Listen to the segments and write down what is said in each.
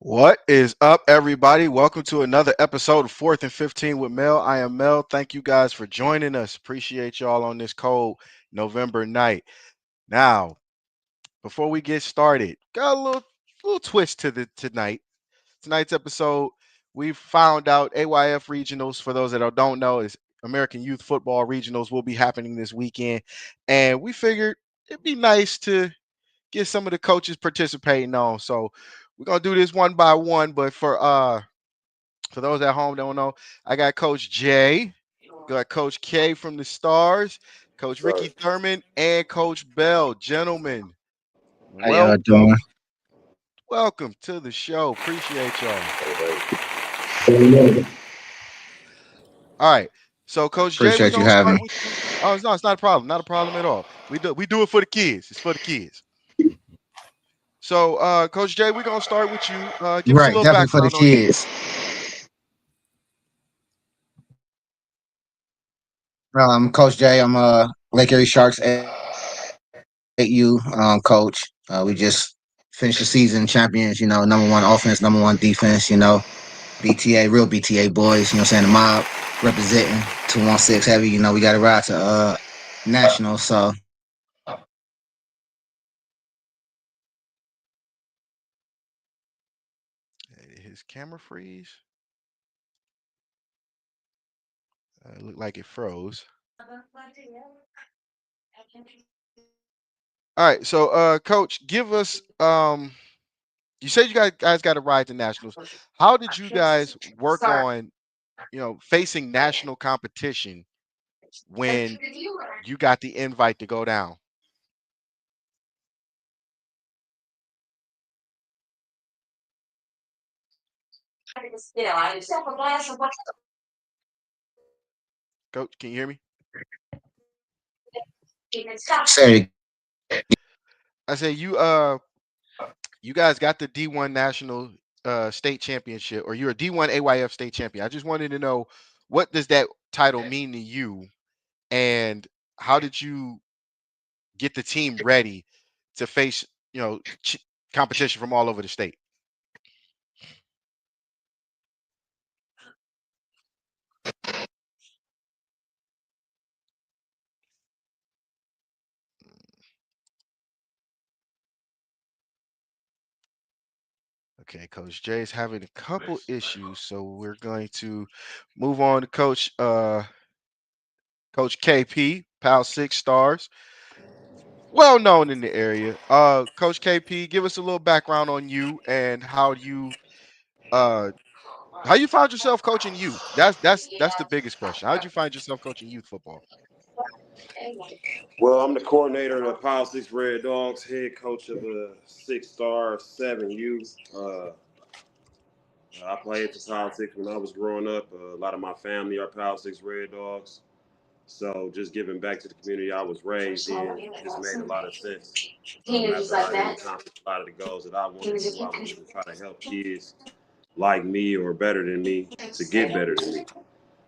What is up, everybody? Welcome to another episode of 4th and 15 with Mel. I am Mel. Thank you guys for joining us. Appreciate y'all on this cold November night. Now, before we get started, got a little twist to the tonight's episode. We found out AYF regionals. For those that don't know, is American Youth Football regionals will be happening this weekend, and we figured it'd be nice to get some of the coaches participating on. So we're gonna do this one by one. But for those at home that don't know, I got Coach J, got Coach K from the Stars, Coach Sir. Ricky Thurman, and Coach Bell. Gentlemen, How y'all doing? welcome to the show. Appreciate y'all. All right. So Coach J, we're Appreciate you gonna having start me. with you. Oh, no, it's not a problem. Not a problem at all. We do it for the kids. It's for the kids. So Coach J, we're gonna start with you. Give us a Right, little definitely for the background on you. kids. Coach Jay. I'm Lake Erie Sharks 8U coach. We just finished the season champions. Number one offense, number one defense. BTA, real BTA boys. You know, what I'm saying the mob representing 216 heavy. We got to ride to national. So His camera freeze. Looked like it froze. All right, so Coach, give us. You said guys got to ride to nationals. How did you guys work on facing national competition when you got the invite to go down? Coach, can you hear me? say I say you guys got the D1 national state championship, or you're a D1 AYF state champion. I just wanted to know, what does that title mean to you, and how did you get the team ready to face competition from all over the state? Okay, Coach Jay is having a couple issues, so we're going to move on to Coach KP, Pal Six Stars, well known in the area. Coach KP, give us a little background on you and uh how you found yourself coaching youth. That's the biggest question. How did you find yourself coaching youth football? Well, I'm the coordinator of the Power Six Red Dogs, head coach of the 6 Star 7U. I played for Power Six when I was growing up. A lot of my family are Power Six Red Dogs. So just giving back to the community I was raised in just made a lot of sense. After I had accomplished a lot of the goals that I wanted to, I wanted to try to help kids like me or better than me to get better than me.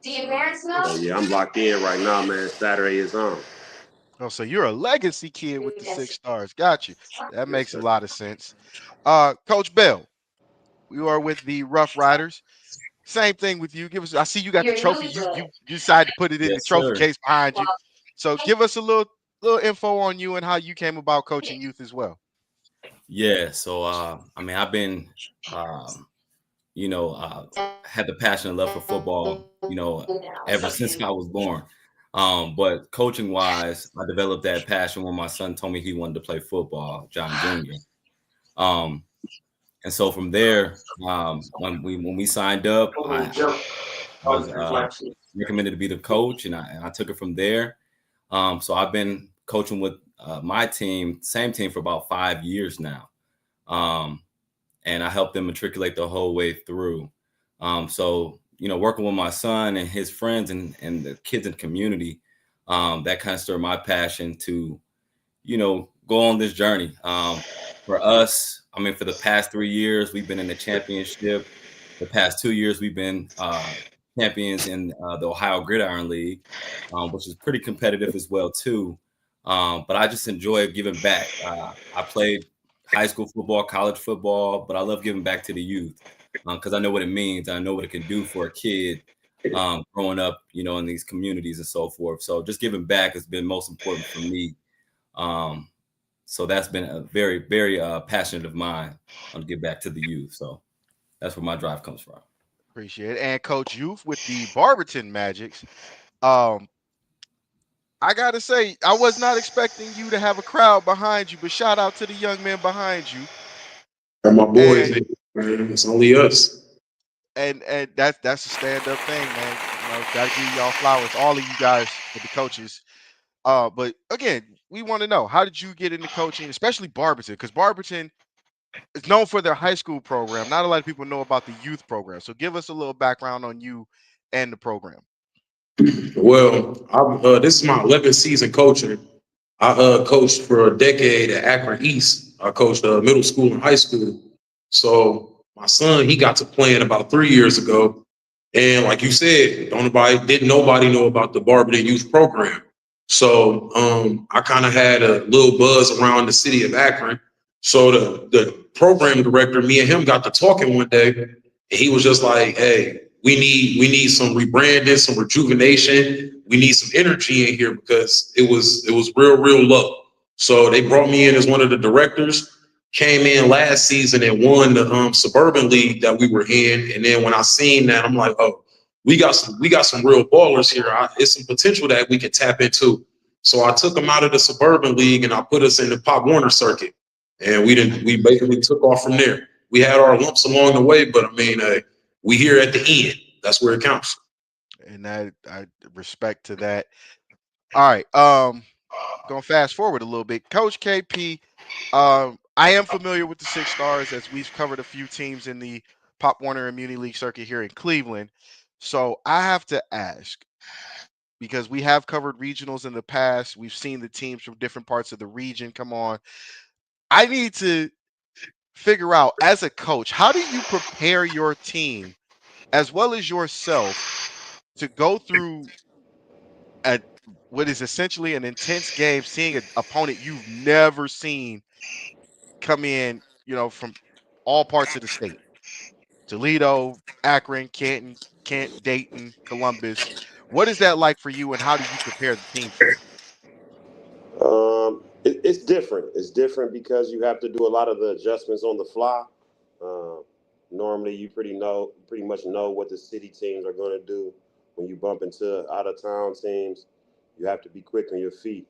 So yeah, I'm locked in right now, man. Saturday is on. Oh, so you're a legacy kid with the Six Stars. Got you. That Yes, makes a sir. lot of sense. Coach Bell, you are with the Rough Riders. Same thing with you. Give us. I see you got the trophy. You decided to put it in the Yes, trophy sir. case behind you. So give us a little info on you and how you came about coaching youth as well. Yeah. So, I mean, I've been, um, had the passion and love for football, ever since I was born. But coaching wise, I developed that passion when my son told me he wanted to play football, John Jr. Um, and so from there, when we signed up, I was recommended to be the coach, and I took it from there. So I've been coaching with my team, same team, for about 5 years now. Um, and I helped them matriculate the whole way through. So, working with my son and his friends and the kids in the community, that kind of stirred my passion to, go on this journey. For us, I mean, for the past 3 years, we've been in the championship. The past 2 years, we've been champions in the Ohio Gridiron League, which is pretty competitive as well too. But I just enjoy giving back. I played high school football, college football, but I love giving back to the youth because I know what it means. I know what it can do for a kid growing up, in these communities and so forth. So just giving back has been most important for me. So that's been a very, very passionate of mine to give back to the youth. So that's where my drive comes from. Appreciate it. And Coach Youth with the Barberton Magics. Um, I gotta say, I was not expecting you to have a crowd behind you, but shout out to the young man behind you. And my boys, And man, it's only us. and that's a stand-up thing, man. Gotta give y'all flowers, all of you guys, with the coaches. But again, we want to know, how did you get into coaching, especially Barberton? Because Barberton is known for their high school program. Not a lot of people know about the youth program. So give us a little background on you and the program. Well, this is my 11th season coaching. I coached for a decade at Akron East. I coached middle school and high school. So my son, he got to playing about 3 years ago. And like you said, didn't nobody know about the Barberton Youth Program. So I kind of had a little buzz around the city of Akron. So the program director, me and him got to talking one day, and he was just like, "Hey, we need some rebranding, some rejuvenation. We need some energy in here because it was real low." So they brought me in as one of the directors. Came in last season and won the suburban league that we were in. And then when I seen that, I'm like, oh, we got some real ballers here. It's some potential that we can tap into. So I took them out of the suburban league and I put us in the Pop Warner circuit. And we basically took off from there. We had our lumps along the way, but I mean, we here at the end. That's where it counts. And I respect to that. All right. Going fast forward a little bit. Coach KP, I am familiar with the Six Stars as we've covered a few teams in the Pop Warner Immunity League circuit here in Cleveland. So I have to ask, because we have covered regionals in the past, we've seen the teams from different parts of the region come on. I need to figure out, as a coach, how do you prepare your team as well as yourself to go through what is essentially an intense game, seeing an opponent you've never seen come in, from all parts of the state? Toledo, Akron, Canton, Kent, Dayton, Columbus. What is that like for you, and how do you prepare the team for it? It's different. It's different because you have to do a lot of the adjustments on the fly. Normally, you pretty much know what the city teams are going to do. When you bump into out of town teams, you have to be quick on your feet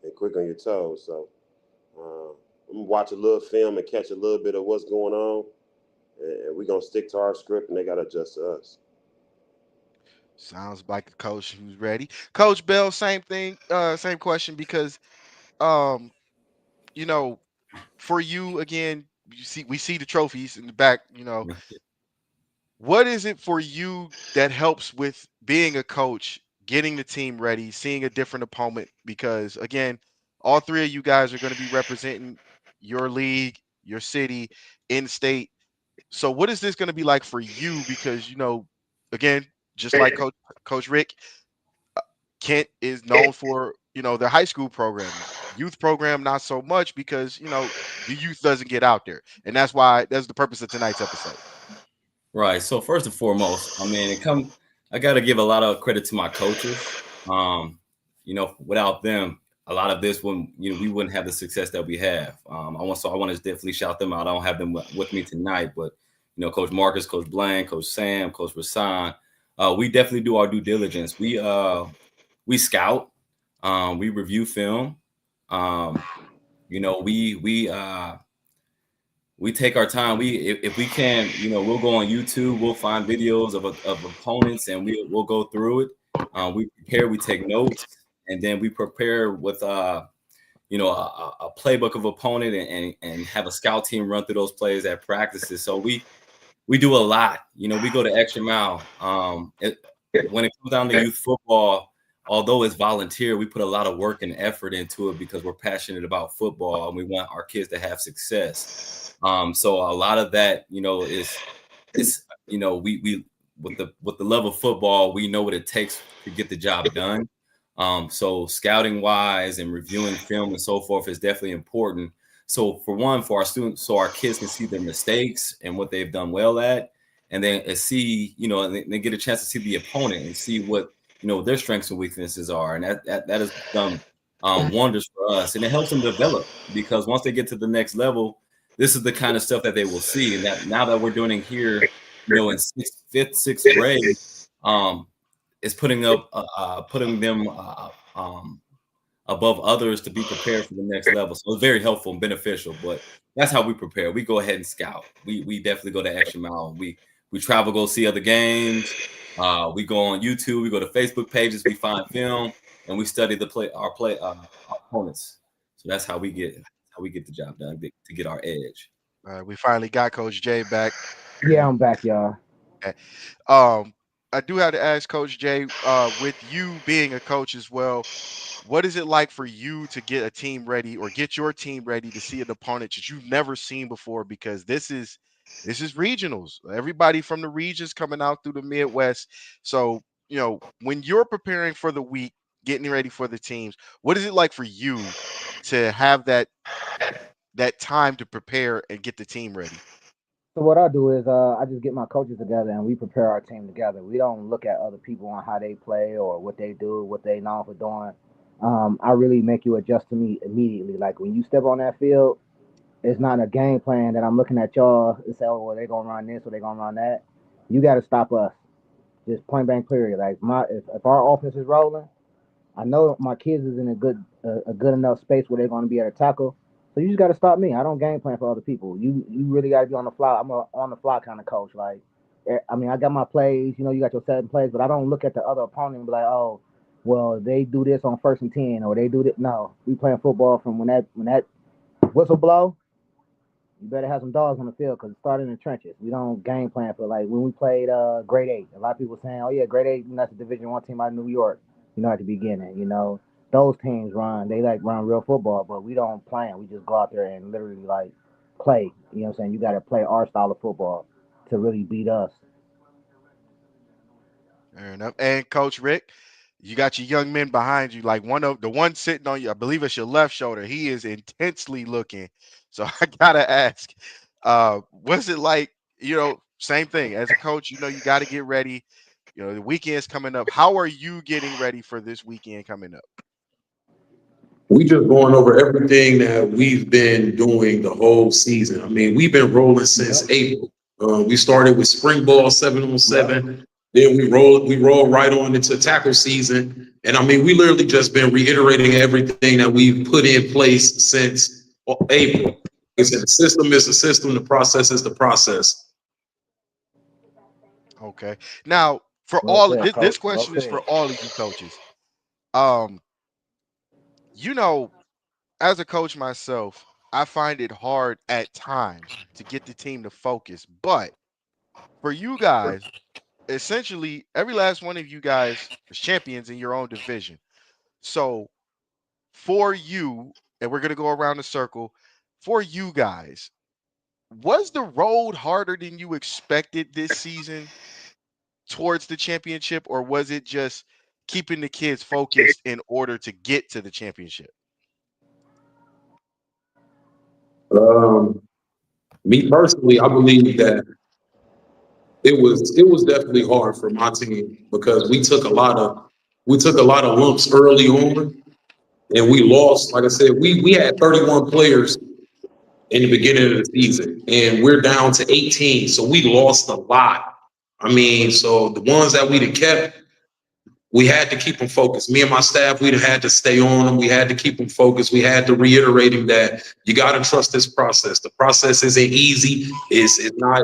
and quick on your toes. So I'm gonna watch a little film and catch a little bit of what's going on, and we're gonna stick to our script, and they gotta adjust to us. Sounds like a coach who's ready. Coach Bell, same thing, same question, because um, you know, for you again, we see the trophies in the back, what is it for you that helps with being a coach, getting the team ready, seeing a different opponent? Because again, all three of you guys are going to be representing your league, your city, in state. So what is this going to be like for you? Because again, just like Coach Rick, Kent is known for their high school program, youth program not so much, because the youth doesn't get out there, and that's the purpose of tonight's episode. Right. So first and foremost, I mean, I got to give a lot of credit to my coaches. Without them, a lot of this we wouldn't have the success that we have. I want to definitely shout them out. I don't have them with me tonight, but Coach Marcus, Coach Blaine, Coach Sam, Coach Rasan, we definitely do our due diligence. We scout, we review film. We take our time. If we can, we'll go on YouTube. We'll find videos of opponents, and we'll go through it. We prepare. We take notes, and then we prepare with a playbook of opponent, and have a scout team run through those plays at practices. So we do a lot. We go the extra mile. When it comes down to youth football, although it's volunteer, we put a lot of work and effort into it because we're passionate about football and we want our kids to have success. So a lot of that, is we with the love of football, we know what it takes to get the job done. So scouting wise and reviewing film and so forth is definitely important. So for one, for our students, so our kids can see their mistakes and what they've done well at, and then see, and they get a chance to see the opponent and see what their strengths and weaknesses are, and that has done wonders for us, and it helps them develop, because once they get to the next level, this is the kind of stuff that they will see, and that now that we're doing it here, in fifth, sixth grade, is putting them above others to be prepared for the next level. So it's very helpful and beneficial. But that's how we prepare. We go ahead and scout. We definitely go the extra mile. We travel, go see other games. We go on YouTube. We go to Facebook pages. We find film, and we study our opponents. So that's how we get the job done, to get our edge. We finally got Coach Jay back. Yeah, I'm back, y'all. Okay. I do have to ask Coach Jay, with you being a coach as well, what is it like for you to get a team ready, or get your team ready to see an opponent that you've never seen before? Because this is regionals. Everybody from the regions coming out through the Midwest. So, when you're preparing for the week, getting ready for the teams, what is it like for you to have that time to prepare and get the team ready? So what I do is I just get my coaches together and we prepare our team together. We don't look at other people on how they play or what they do, what they know for doing. I really make you adjust to me immediately. Like when you step on that field, it's not a game plan that I'm looking at y'all and say, oh, well, they're going to run this or they're going to run that. You got to stop us. Just point blank period. Like if our offense is rolling, I know my kids is in a good enough space where they're going to be able to tackle. So you just got to stop me. I don't game plan for other people. You really got to be on the fly. I'm a on the fly kind of coach. Like, I mean, I got my plays. You got your 7 plays, but I don't look at the other opponent and be like, oh, well, they do this on 1st and 10, or they do this. No, we playing football from when that whistle blow. You better have some dogs on the field because it started in the trenches. We don't game plan for, like, when we played grade 8. A lot of people saying, oh yeah, grade 8, that's a Division I team out of New York. At the beginning, those teams they run real football, but we don't plan. We just go out there and literally play. You know what I'm saying? You got to play our style of football to really beat us. Fair enough. And Coach Rick, you got your young men behind you. Like the one sitting on you, I believe it's your left shoulder. He is intensely looking. So I gotta ask, what's it like? Same thing as a coach. You got to get ready. The weekend's coming up. How are you getting ready for this weekend coming up? We just going over everything that we've been doing the whole season. I mean, we've been rolling since April. We started with spring ball 7-on-7. Then we roll right on into tackle season. And I mean, we literally just been reiterating everything that we've put in place since April. The system is the system. The process is the process. Okay. Now, for all of this question is for all of you coaches. As a coach myself, I find it hard at times to get the team to focus. But for you guys, essentially, every last one of you guys is champions in your own division. So for you, and we're going to go around the circle, for you guys, was the road harder than you expected this season towards the championship, or was it just keeping the kids focused in order to get to the championship? Me personally, I believe that it was definitely hard for my team because we took a lot of lumps early on, and we lost. Like I said, we had 31 players in the beginning of the season, and we're down to 18, so we lost a lot. I mean, so the ones that we'd have kept, we had to keep them focused. Me and my staff, we'd have had to stay on them. We had to keep them focused. We had to reiterate them that you got to trust this process. The process isn't easy. It's not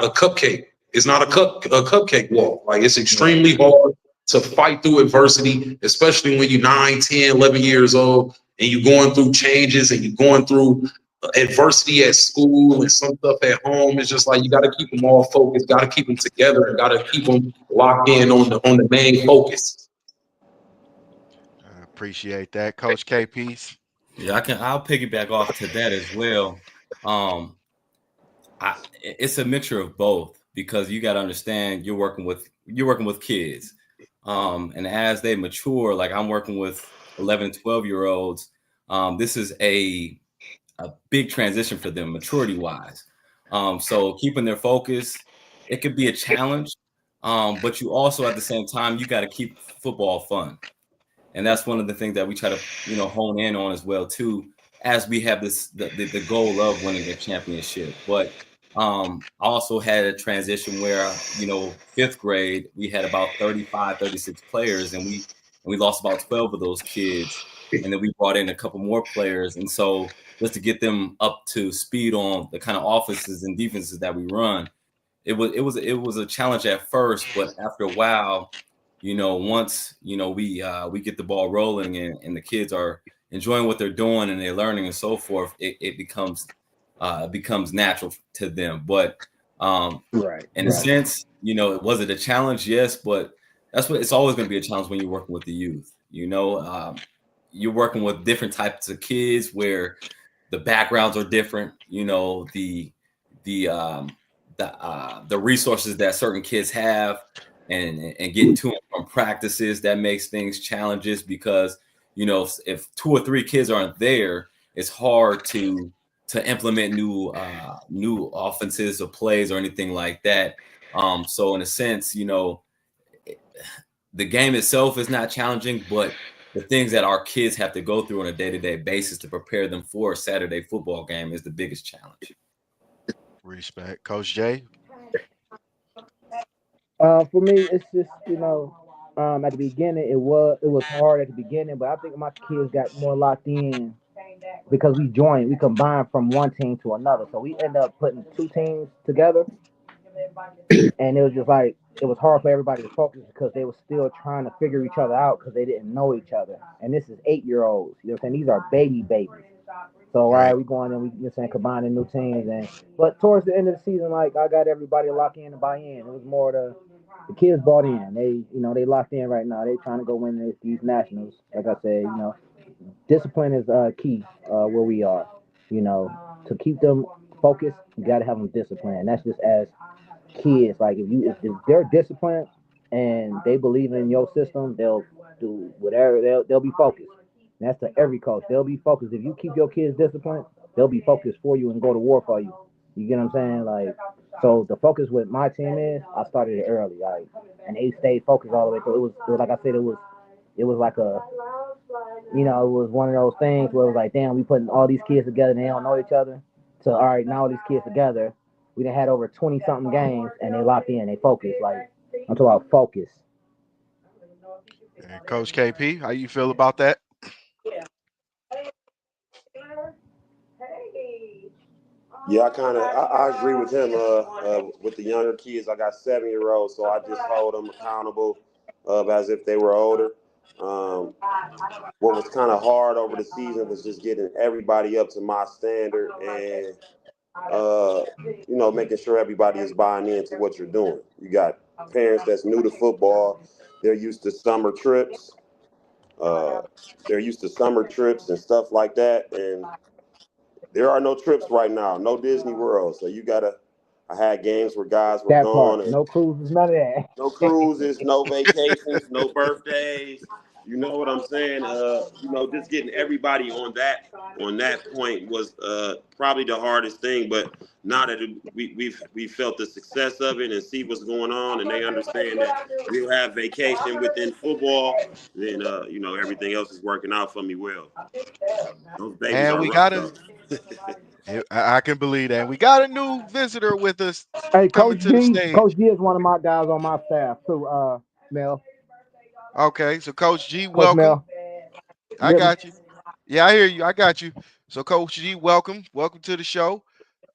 a cupcake. It's not a cupcake walk. Like, it's extremely hard to fight through adversity, especially when you're 9, 10, 11 years old and you're going through changes and you're going through adversity at school and some stuff at home. It's just like you got to keep them all focused, got to keep them together, and got to keep them locked in on the main focus. I appreciate that, Coach KP. Yeah, I'll piggyback off to that as well. It's a mixture of both, because you got to understand you're working with kids, and as they mature, like I'm working with 11, 12-year-olds. This is a big transition for them maturity wise. So keeping their focus, it could be a challenge, but you also at the same time you got to keep football fun, and that's one of the things that we try to hone in on as well too, as we have the goal of winning a championship. But I also had a transition where fifth grade we had about 35, 36 players, and we lost about 12 of those kids, and then we brought in a couple more players, and so just to get them up to speed on the kind of offenses and defenses that we run, it was a challenge at first, but after a while, once we get the ball rolling and the kids are enjoying what they're doing and they're learning and so forth, it becomes natural to them. But in a sense, was it a challenge? Yes, but that's what it's always going to be a challenge when you're working with the youth. You're working with different types of kids where the backgrounds are different. The resources that certain kids have and getting to and from practices that makes things challenges because if 2 or 3 kids aren't there, it's hard to implement new offenses or plays or anything like that. So in a sense, the game itself is not challenging, but the things that our kids have to go through on a day-to-day basis to prepare them for a Saturday football game is the biggest challenge. Respect. Coach Jay. For me, it's just at the beginning it was hard at the beginning, but I think my kids got more locked in because we combined from one team to another, so we end up putting 2 teams together, and it was just like it was hard for everybody to focus because they were still trying to figure each other out because they didn't know each other, and this is 8-year-olds. You know what I'm saying? These are babies. So all right, we going and we combining new teams, but towards the end of the season, like I got everybody locked in and buy in. It was more the kids bought in. They locked in right now. They trying to go win these nationals. Like I said, discipline is key where we are. To keep them focused, you got to have them disciplined. And that's just as kids. Like if they're disciplined and they believe in your system, they'll do whatever. They'll be focused. And that's to every coach. They'll be focused. If you keep your kids disciplined, they'll be focused for you and go to war for you. You get what I'm saying? Like, so the focus with my team is I started it early, like, and they stayed focused all the way through. It was like I said, it was like it was one of those things where it was like, damn, we putting all these kids together and they don't know each other. So all right, now all these kids together, we done had over 20 something games and they locked in, they focused. Like I'm talking about focus. And Coach KP, how you feel about that? Yeah, I agree with him. With the younger kids, I got 7-year-olds, so I just hold them accountable as if they were older. What was kind of hard over the season was just getting everybody up to my standard and making sure everybody is buying into what you're doing. You got parents that's new to football; they're used to summer trips. They're used to summer trips and stuff like that, and there are no trips right now, no Disney World. So I had games where guys were That gone part, and no cruises, none of that. no cruises, no vacations, no birthdays. You know what I'm saying? Just getting everybody on that point was probably the hardest thing. But now that we felt the success of it and see what's going on, and they understand that we'll have vacation within football, then everything else is working out for me well. Those babies And are we rough got though. I can believe that. We got a new visitor with us Hey, coming Coach to the G. stage. Coach G is one of my guys on my staff too. Mel, Okay, so Coach G, Coach welcome. Mel, you I hear me? got you. Yeah, I hear you. I got you. So Coach G, welcome. Welcome to the show.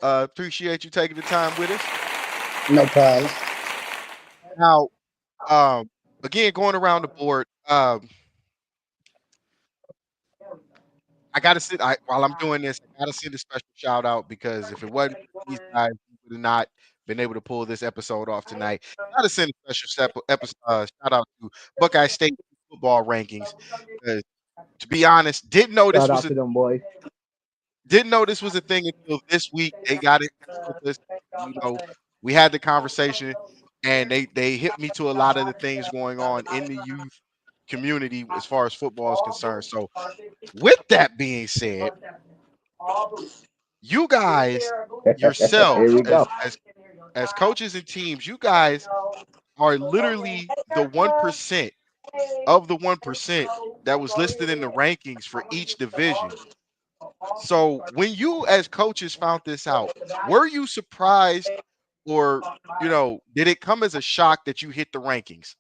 Appreciate you taking the time with us. No problem. Now, again, going around the board, I gotta send while I'm doing this, I gotta send a special shout out because if it wasn't for these guys, we would have not been able to pull this episode off tonight. Gotta send a special shout out to Buckeye State football rankings. Uh, to be honest, Shout out to them boys. didn't know this was a thing until this week. They got it with us. You know, we had the conversation, and they hit me to a lot of the things going on in the youth community as far as football is concerned. So, with that being said, You guys Here yourselves, we go. as coaches and teams, you guys are literally the 1% of the 1% that was listed in the rankings for each division. So when you as coaches found this out, were you surprised, or did it come as a shock that you hit the rankings?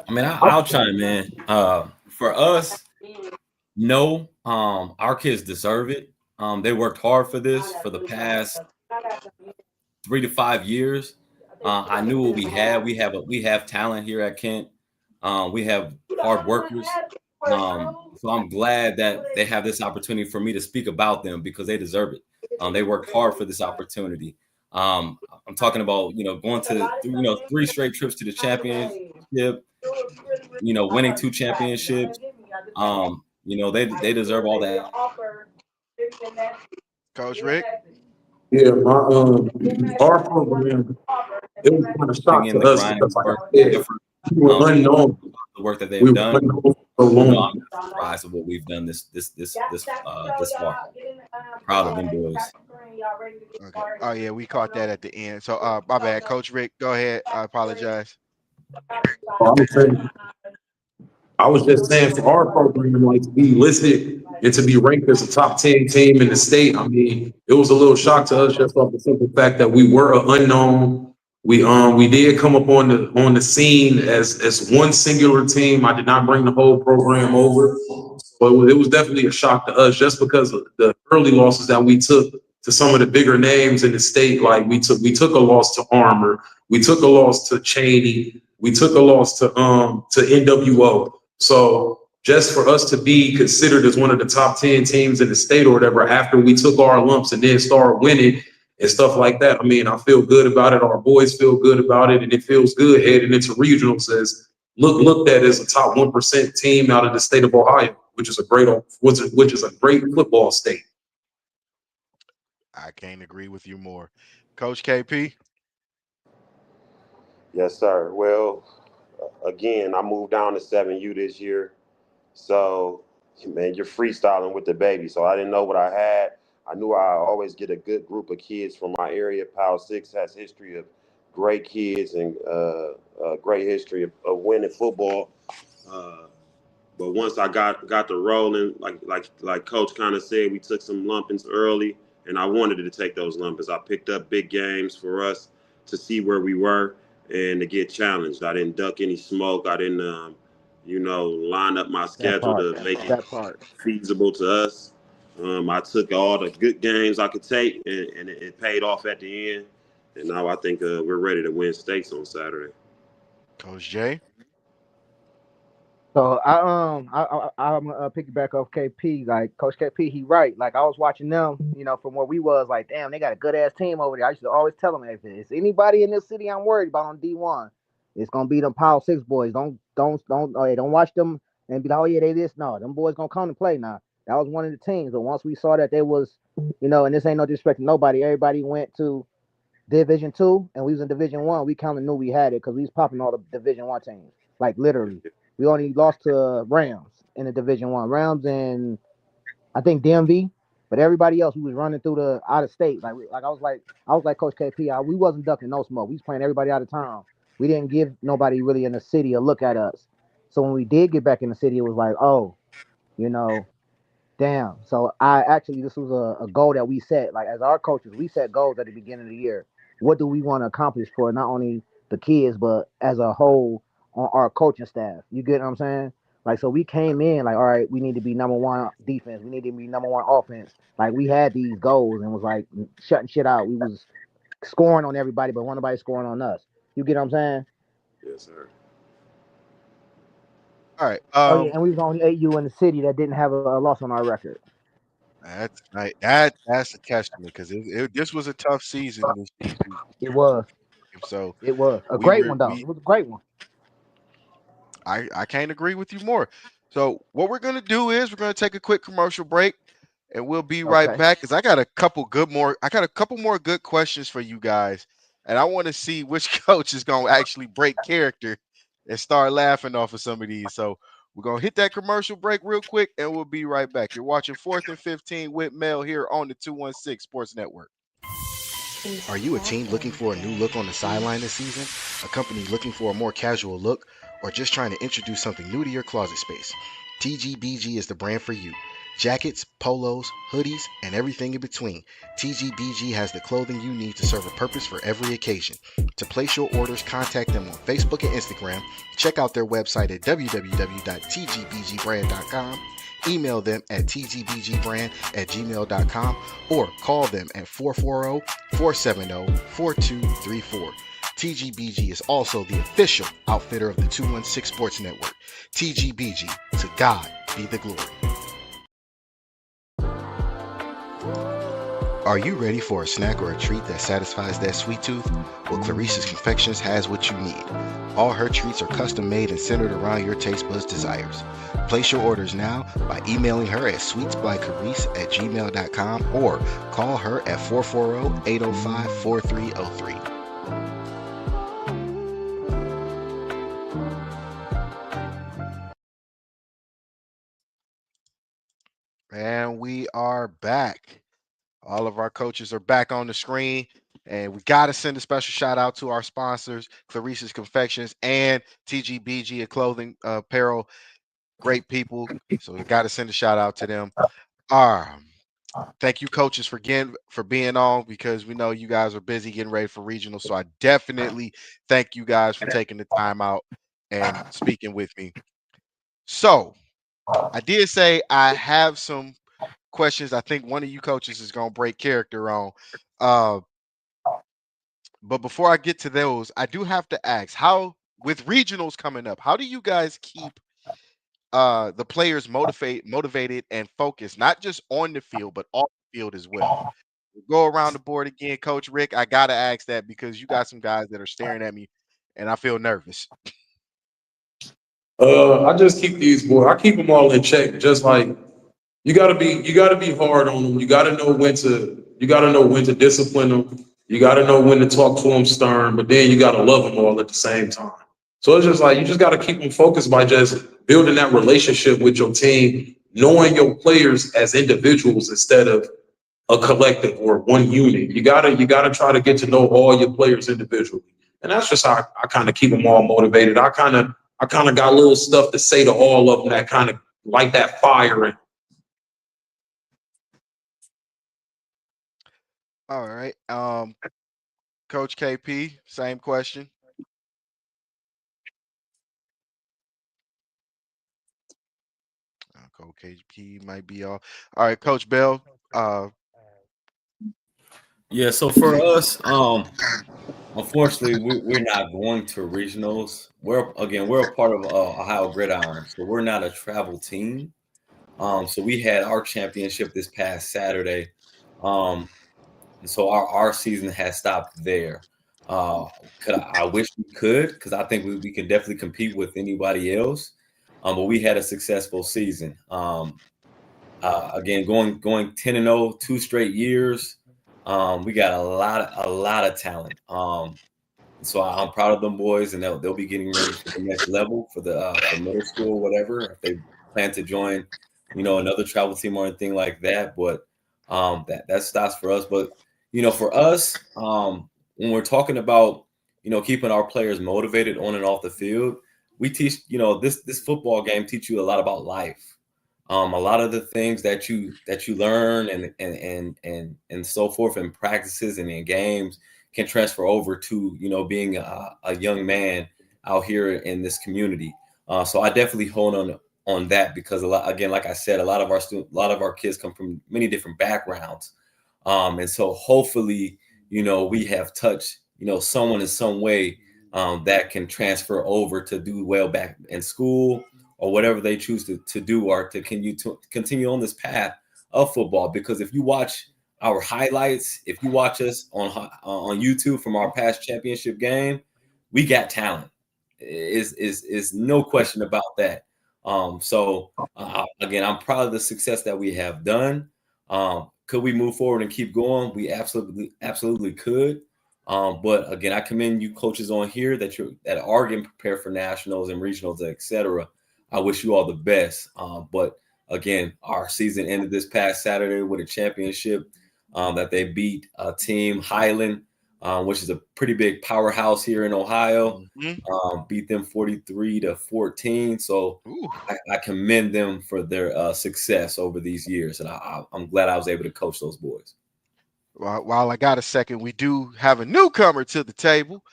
I mean, I'll chime in. For us, no, our kids deserve it. They worked hard for this for the past 3 to 5 years. I knew what we had. We have talent here at Kent. We have hard workers. So I'm glad that they have this opportunity for me to speak about them because they deserve it. They worked hard for this opportunity. I'm talking about going to 3 straight trips to the championship. Winning 2 championships. They deserve all that. Coach Rick? Yeah, our program, it was kind of Putting shock in to the us grind because, and like work I said, different. we were unknown. The work that We they've were done. unknown for so No, I'm long. not surprised at what we've done this far. Proud of them boys. Okay. Oh yeah, we caught that at the end. So my bad, Coach Rick. Go ahead. I apologize. I was saying, I was just saying for our program, like to be listed and to be ranked as a top 10 team in the state. I mean, it was a little shock to us just off the simple fact that we were an unknown. We did come up on the scene as one singular team. I did not bring the whole program over. But it was definitely a shock to us just because of the early losses that we took to some of the bigger names in the state. Like we took a loss to Armor, we took a loss to Cheney, we took a loss to NWO. So just for us to be considered as one of the top 10 teams in the state or whatever, after we took our lumps and then started winning and stuff like that, I mean, I feel good about it. Our boys feel good about it, and it feels good heading into regionals as looked at as a top 1% team out of the state of Ohio, which is a great football state. I can't agree with you more. Coach KP? Yes, sir. Well, again, I moved down to 7U this year. So, man, you're freestyling with the baby. So I didn't know what I had. I knew I always get a good group of kids from my area. PAL 6 has history of great kids and great history of winning football. Uh, but once I got the rolling, like Coach kind of said, we took some lumpings early, and I wanted to take those lumpings. I picked up big games for us to see where we were and to get challenged. I didn't duck any smoke. I didn't, line up my That schedule part. to make it That part. feasible to us. I took all the good games I could take, and it paid off at the end. And now I think we're ready to win states on Saturday. Coach J? So I'm gonna piggyback off KP. Like Coach KP, he right. Like I was watching them, from where we was. Like, damn, they got a good ass team over there. I used to always tell them, if it's anybody in this city I'm worried about on D1, it's gonna be them Power 6 boys. Don't watch them and be like, oh yeah, they this. No, them boys gonna come to play now. That was one of the teams. But once we saw that they was, and this ain't no disrespect to nobody. Everybody went to Division 2, and we was in Division 1. We kind of knew we had it because we was popping all the Division 1 teams, like literally. We only lost to Rams in the Division 1, Rams and I think DMV, but everybody else we was running through the out of state. I was like Coach KP. We wasn't ducking no smoke. We was playing everybody out of town. We didn't give nobody really in the city a look at us. So when we did get back in the city, it was like, oh, you know, damn. So this was a goal that we set. Like as our coaches, we set goals at the beginning of the year. What do we want to accomplish for not only the kids, but as a whole on our coaching staff? You get what I'm saying? Like so we came in like, all right, we need to be number one defense. We need to be number one offense. Like we had these goals and was like shutting shit out. We was scoring on everybody, but nobody scoring on us. You get what I'm saying? Yes, sir. All right. Oh yeah, and we was the only AU in the city that didn't have a loss on our record. That's right. That's a testament because this was a tough season. It was. So It was a we great were one though. we It was a great one. I can't agree with you more. So what we're gonna do is we're gonna take a quick commercial break, and we'll be right Okay. back because I got a couple more good questions for you guys, and I want to see which coach is gonna actually break character and start laughing off of some of these. So We're going to hit that commercial break real quick, and we'll be right back. You're watching 4th and 15 with Mel here on the 216 Sports Network. Are you a team looking for a new look on the sideline this season? A company looking for a more casual look? Or just trying to introduce something new to your closet space? TGBG is the brand for you. Jackets, polos, hoodies, and everything in between. TGBG has the clothing you need to serve a purpose for every occasion. To place your orders, contact them on Facebook and Instagram. Check out their website at www.tgbgbrand.com. Email them at tgbgbrand@gmail.com or call them at 440-470-4234. TGBG is also the official outfitter of the 216 Sports Network. TGBG, to God be the glory. Are you ready for a snack or a treat that satisfies that sweet tooth? Well, Clarissa's Confections has what you need. All her treats are custom made and centered around your taste buds' desires. Place your orders now by emailing her at sweetsbycarice@gmail.com or call her at 440-805-4303. And we are back. All of our coaches are back on the screen, and we got to send a special shout out to our sponsors, Clarissa's Confections and TGBG Clothing Apparel. Great people. So we got to send a shout out to them. Thank you, coaches, for being on, because we know you guys are busy getting ready for regional. So I definitely thank you guys for taking the time out and speaking with me. So I did say I have some questions I think one of you coaches is going to break character on. But before I get to those, I do have to ask, how, with regionals coming up, how do you guys keep the players motivated and focused, not just on the field, but off the field as well? We'll go around the board again. Coach Rick, I got to ask that because you got some guys that are staring at me and I feel nervous. I just keep these boys. I keep them all in check. Just like you gotta be hard on them. You gotta know when to discipline them. You gotta know when to talk to them stern, but then you gotta love them all at the same time. So it's just like you just gotta keep them focused by just building that relationship with your team, knowing your players as individuals instead of a collective or one unit. You gotta try to get to know all your players individually, and that's just how I kind of keep them all motivated. I kind of got little stuff to say to all of them that kind of light that fire. And All right. Coach KP, same question. Coach KP might be all right. Coach Bell. Yeah, so for us, unfortunately, we're not going to regionals. We're a part of Ohio Gridiron, so we're not a travel team. So we had our championship this past Saturday, and so our season has stopped there. I wish we could, because I think we can definitely compete with anybody else. But we had a successful season. Again, going 10-0, 2 straight years. We got a lot of talent. So I'm proud of them boys, and they'll be getting ready for the next level for the middle school or whatever, if they plan to join, another travel team or anything like that. But that stops for us. But for us, when we're talking about keeping our players motivated on and off the field, we teach this football game teach you a lot about life. A lot of the things that you learn and so forth in practices and in games can transfer over to being a young man out here in this community. So I definitely hold on that, because like I said, a lot of our kids come from many different backgrounds, and so hopefully we have touched someone in some way that can transfer over to do well back in school, or whatever they choose to do, or to continue on this path of football. Because if you watch our highlights, if you watch us on YouTube from our past championship game, we got talent. Is no question about that. So again, I'm proud of the success that we have done. Could we move forward and keep going? We absolutely could. But again, I commend you coaches on here that are getting prepared for nationals and regionals, etc. I wish you all the best. But again, our season ended this past Saturday with a championship that they beat Team Highland, which is a pretty big powerhouse here in Ohio. Beat them 43-14. So I commend them for their success over these years, and I'm glad I was able to coach those boys. While I got a second, we do have a newcomer to the table.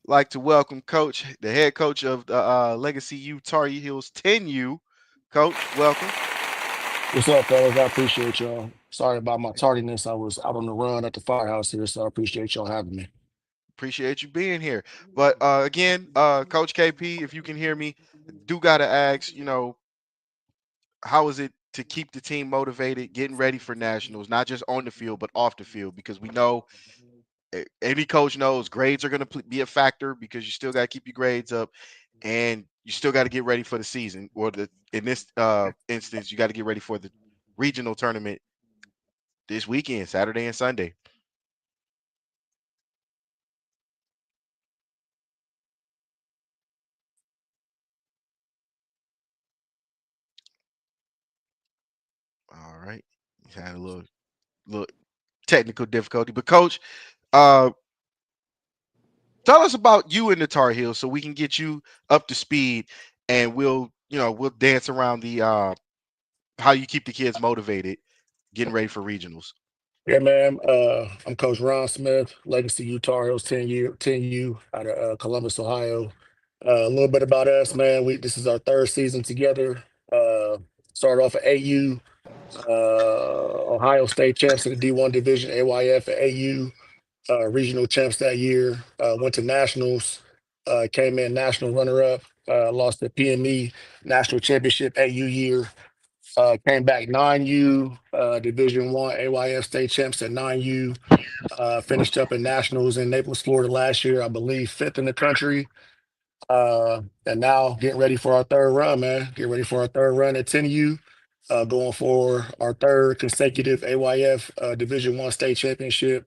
Like to welcome Coach, the head coach of the Legacy U Tar Heels 10U. Coach, welcome. What's up, fellas? I appreciate y'all. Sorry about my tardiness. I was out on the run at the firehouse here, so I appreciate y'all having me. Appreciate you being here. But again, Coach KP, if you can hear me, do gotta ask, how is it to keep the team motivated, getting ready for nationals, not just on the field but off the field? Because we know any coach knows grades are going to be a factor because you still got to keep your grades up, and you still got to get ready for the season. Or in this instance, you got to get ready for the regional tournament this weekend, Saturday and Sunday. All right, had a little technical difficulty, but Coach, uh, tell us about you in the Tar Heels so we can get you up to speed, and we'll dance around the how you keep the kids motivated getting ready for regionals. Yeah, man. I'm Coach Ron Smith, Legacy U Tar Heels 10U out of Columbus, Ohio. A little bit about us, man. This is our third season together. Started off at AU, Ohio State champs in the D1 division, AYF at AU, regional champs that year. Went to nationals, came in national runner-up, lost the PME national championship AU year. Came back 9U, Division One AYF state champs at 9U. Finished up in nationals in Naples, Florida last year, I believe fifth in the country. And now getting ready for our third run, man. Getting ready for our third run at 10U. Going for our third consecutive AYF Division One state championship.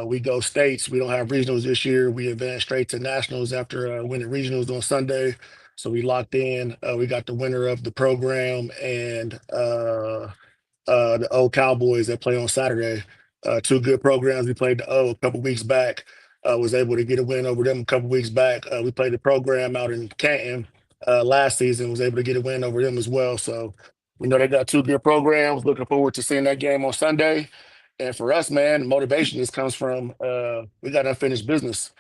We go states. We don't have regionals this year. We advanced straight to nationals after winning regionals on Sunday. So we locked in. We got the winner of the program and the O Cowboys that play on Saturday. Two good programs. We played the O a couple weeks back. Was able to get a win over them a couple weeks back. We played the program out in Canton last season. Was able to get a win over them as well. So we know they got two good programs. Looking forward to seeing that game on Sunday. And for us, man, motivation just comes from we got unfinished business.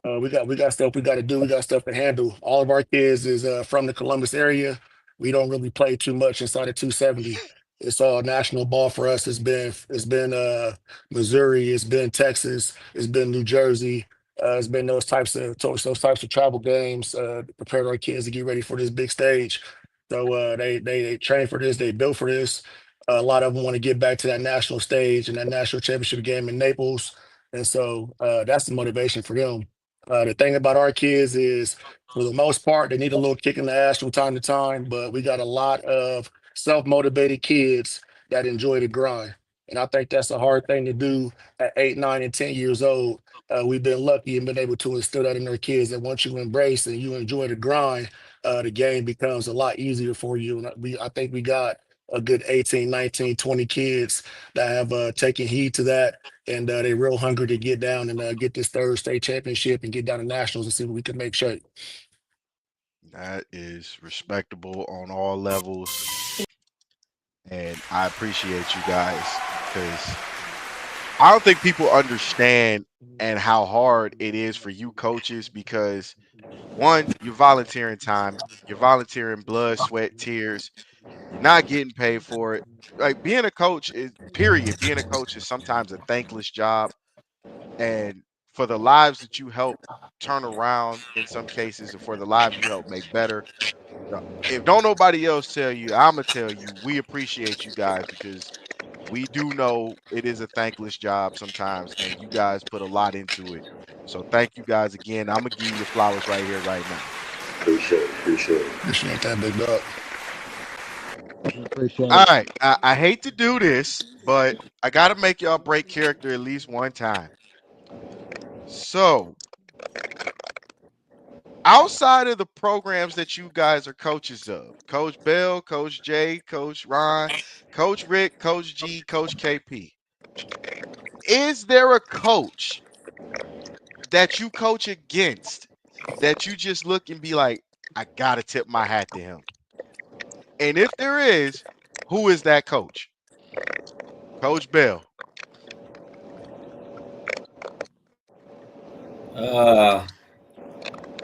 We got stuff we got to do. We got stuff to handle. All of our kids is from the Columbus area. We don't really play too much inside of 270. It's all national ball for us. It's been Missouri. It's been Texas. It's been New Jersey. It's been those types of travel games to prepare our kids to get ready for this big stage. So they train for this. They built for this. A lot of them want to get back to that national stage and that national championship game in Naples. And so that's the motivation for them. The thing about our kids is, for the most part, they need a little kick in the ass from time to time, but we got a lot of self-motivated kids that enjoy the grind. And I think that's a hard thing to do at 8, 9, and 10 years old. We've been lucky and been able to instill that in our kids that once you embrace and you enjoy the grind, the game becomes a lot easier for you. And I think we got a good 18, 19, 20 kids that have taken heed to that, and they real hungry to get down and get this third state championship and get down to nationals and see what we can make shape. That is respectable on all levels, and I appreciate you guys because I don't think people understand and how hard it is for you coaches because one, you're volunteering time, you're volunteering blood, sweat, tears. You're not getting paid for it. Like being a coach is period. Being a coach is sometimes a thankless job. And for the lives that you help turn around in some cases, and for the lives you help make better, if don't nobody else tell you, I'm gonna tell you, we appreciate you guys because we do know it is a thankless job sometimes, and you guys put a lot into it. So thank you guys again. I'm gonna give you your flowers right here, right now. Appreciate it. Appreciate it. Appreciate that, big dog. Appreciate All it. right, I hate to do this, but I gotta make y'all break character at least one time. So outside of the programs that you guys are coaches of, Coach Bell, Coach Jay, Coach Ron, Coach Rick, Coach G, Coach KP, is there a coach that you coach against that you just look and be like, I gotta tip my hat to him? And if there is, who is that coach? Coach Bell. I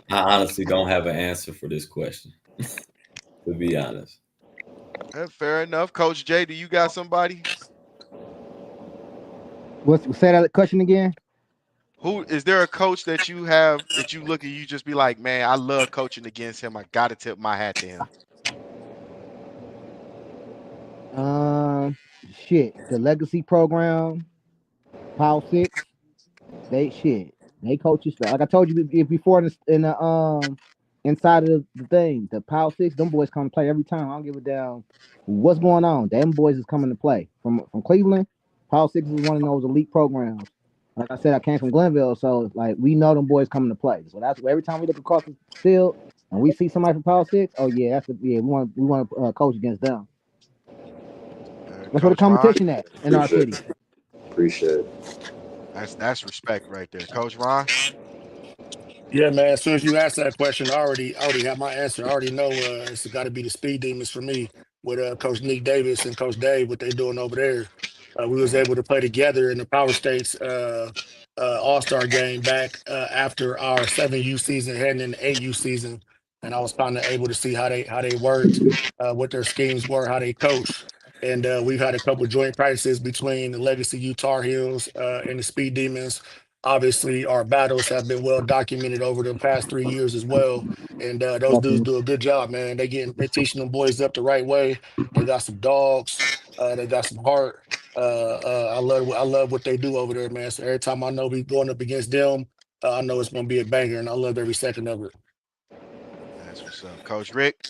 honestly don't have an answer for this question, to be honest. Fair enough. Coach Jay, do you got somebody? Say that question again? Who is there a coach that you have that you look at you just be like, man, I love coaching against him. I gotta tip my hat to him. Shit. The legacy program, Power Six. They coaches. Like I told you before in the inside of the thing, the Power Six, them boys come to play every time. I don't give a damn what's going on. Them boys is coming to play from Cleveland. Power Six is one of those elite programs. Like I said, I came from Glenville, so like we know them boys coming to play. So that's every time we look across the field and we see somebody from Power Six. Oh yeah, we want to coach against them. That's where the competition at in our city. Appreciate it. That's respect right there, Coach Ron. Yeah, man. As soon as you asked that question, I already have my answer. I already know it's got to be the Speed Demons for me with Coach Nick Davis and Coach Dave, what they doing over there. We was able to play together in the Power States All-Star game back after our 7U season, heading into 8U season, and I was kind of able to see how they worked, what their schemes were, how they coached. And we've had a couple of joint practices between the Legacy U Tar Heels and the Speed Demons. Obviously, our battles have been well documented over the past 3 years as well. And those dudes do a good job, man. They teaching them boys up the right way. They got some dogs. They got some heart. I love what they do over there, man. So every time I know we going up against them, I know it's gonna be a banger, and I love every second of it. That's what's up, Coach Rick.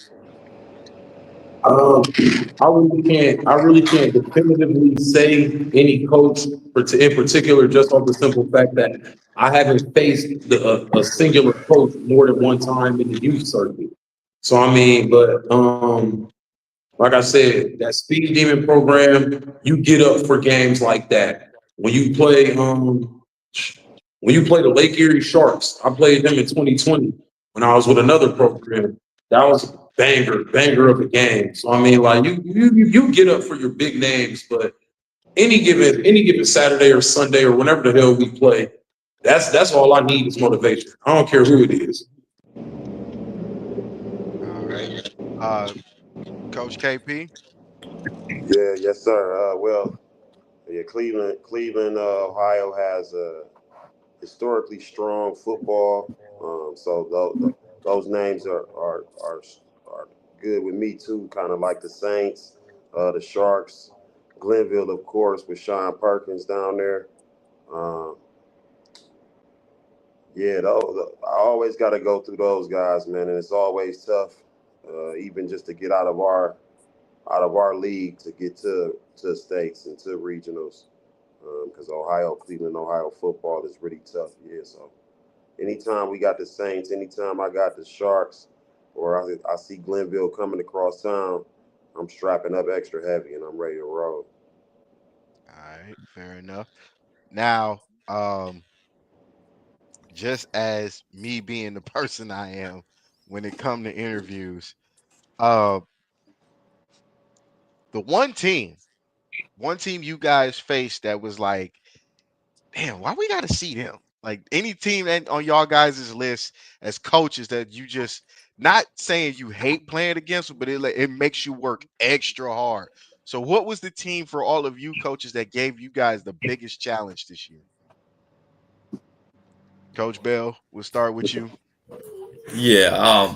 I really can't definitively say any coach in particular, just off the simple fact that I haven't faced a singular coach more than one time in the youth circuit. So I mean, but like I said, that Speed Demon program, you get up for games like that. When you play the Lake Erie Sharks, I played them in 2020 when I was with another program. That was banger of a game. So I mean, like you get up for your big names, but any given Saturday or Sunday or whenever the hell we play, that's all I need is motivation. I don't care who it is. All right. Coach KP. Yeah, yes, sir. Cleveland, Ohio has a historically strong football. So those names are good with me too. Kind of like the Saints, the Sharks, Glenville, of course, with Sean Perkins down there. I always got to go through those guys, man, and it's always tough, even just to get out of our league to get to states and to regionals, because Cleveland, Ohio football is really tough. Yeah, so anytime we got the Saints, anytime I got the Sharks, or I see Glenville coming across town, I'm strapping up extra heavy and I'm ready to roll. All right, fair enough. Now, just as me being the person I am when it comes to interviews, the one team you guys faced that was like, damn, why we got to see them? Like any team that on y'all guys' list as coaches that you just not saying you hate playing against them, but it makes you work extra hard. So, what was the team for all of you coaches that gave you guys the biggest challenge this year? Coach Bell, we'll start with you. Yeah.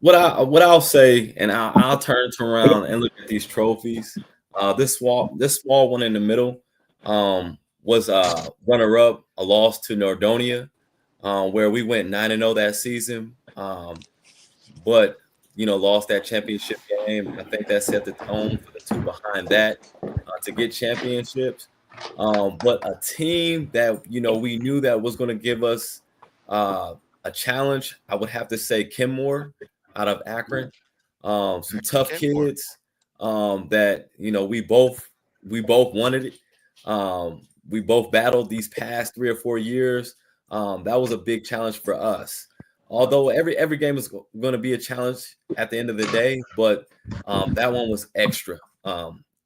What I'll say, and I'll turn it around and look at these trophies. This small one in the middle was runner up, a loss to Nordonia, where we went 9-0 that season, but lost that championship game. I think that set the tone for the two behind that to get championships. But a team that we knew that was going to give us a challenge, I would have to say Kenmore out of Akron. Some tough Kenmore. kids that we both wanted it. We both battled these past 3 or 4 years. That was a big challenge for us. Although every game is going to be a challenge at the end of the day, but that one was extra.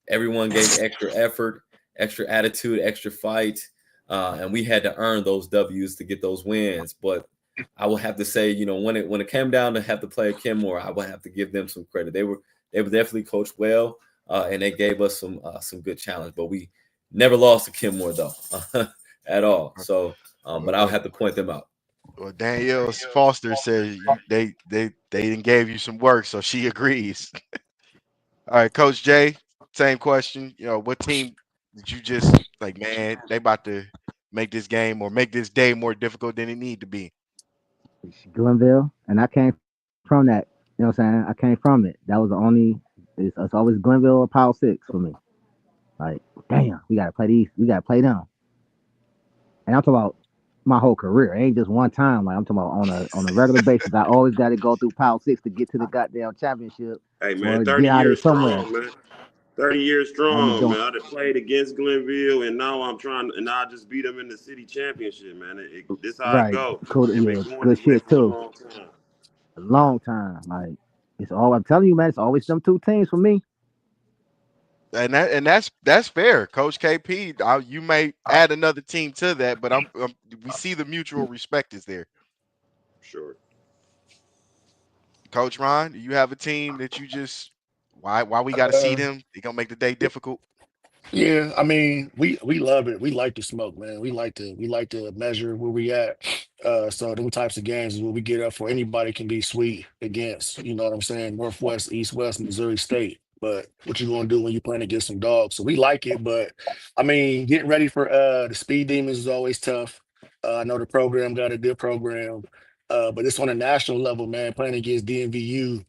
Everyone gave extra effort, extra attitude, extra fight, and we had to earn those W's to get those wins. But I will have to say, when it came down to have to play Kenmore, I would have to give them some credit. They were definitely coached well, and they gave us some good challenge. But we never lost to Kenmore though, at all. So, but I'll have to point them out. Well, Danielle Foster says they didn't gave you some work, so she agrees. All right, Coach Jay, same question. What team did you just like, man, they about to make this game or make this day more difficult than it need to be? Glenville, and I came from that. You know what I'm saying? I came from it. That was the only. It's always Glenville or Power Six for me. Like, damn, we gotta play these. We gotta play them. And I'm talking about my whole career. It ain't just one time. Like I'm talking about on a regular basis. I always got to go through Power Six to get to the goddamn championship Hey man, or 30 get out of it years somewhere. strong, man. 30 years I'm strong, doing man. I done played against Glenville, and now I just beat them in the city championship, man. This how it right. go. Cool. They've been Yeah, doing good this way shit for a too. long time. A long time. Like it's all I'm telling you, man. It's always them two teams for me. And that's fair, Coach KP. You may add another team to that, but we see the mutual respect is there. Sure. Coach Ron, do you have a team that you just why we got to see Uh, them? They gonna make the day difficult. Yeah, I mean, we love it. We like to smoke, man. We like to measure where we at. So them types of games is what we get up for. Anybody can be sweet against, you know what I'm saying, Northwest, East West, Missouri State. But what you gonna do when you playing against some dogs? So we like it, but I mean, getting ready for the Speed Demons is always tough. I know the program got a good program, but it's on a national level, man. Playing against DMVU